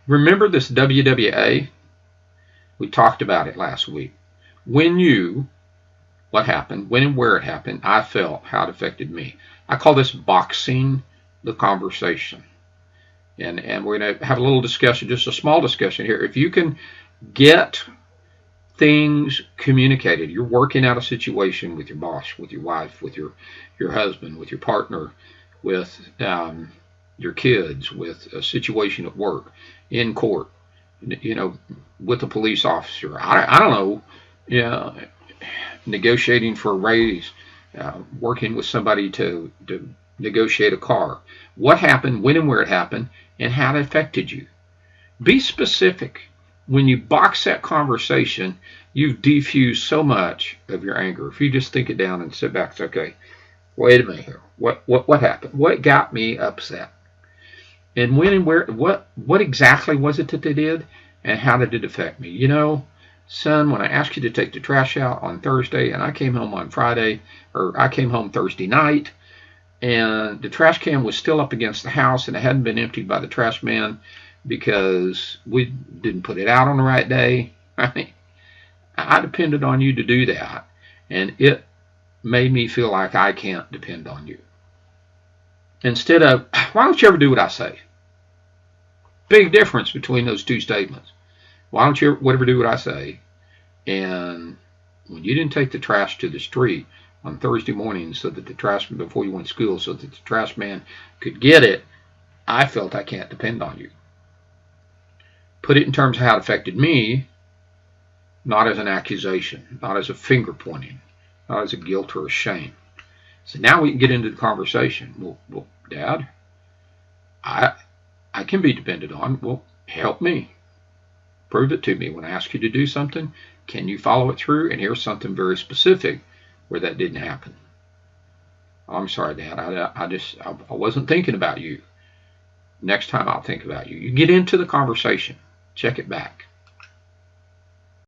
Remember this WWA? We talked about it last week. What happened, when and where it happened, I felt, how it affected me. I call this boxing the conversation. And we're going to have a little discussion, just a small discussion here. If you can get things communicated, you're working out a situation with your boss, with your wife, with your husband, with your partner, with your kids, with a situation at work, in court, with a police officer. I don't know, yeah, negotiating for a raise, working with somebody to negotiate a car. What happened, when and where it happened, and how it affected you. Be specific. When you box that conversation, you've defused so much of your anger. If you just think it down and sit back and say, okay, wait a minute here. What happened? What got me upset? And when and where, what exactly was it that they did? And how did it affect me? Son, when I asked you to take the trash out on Thursday and I came home on Friday, or I came home Thursday night, and the trash can was still up against the house and it hadn't been emptied by the trash man because we didn't put it out on the right day. I depended on you to do that, and it made me feel like I can't depend on you. Instead of, why don't you ever do what I say? Big difference between those two statements. Why don't you ever do what I say? And when you didn't take the trash to the street on Thursday morning so that the trash, before you went to school, so that the trash man could get it, I felt I can't depend on you. Put it in terms of how it affected me, not as an accusation, not as a finger pointing, not as a guilt or a shame. So now we can get into the conversation. Well, Dad, I can be depended on. Well, help me. Prove it to me. When I ask you to do something, can you follow it through? And here's something very specific where that didn't happen. Oh, I'm sorry, Dad. I wasn't thinking about you. Next time I'll think about you. You get into the conversation. Check it back.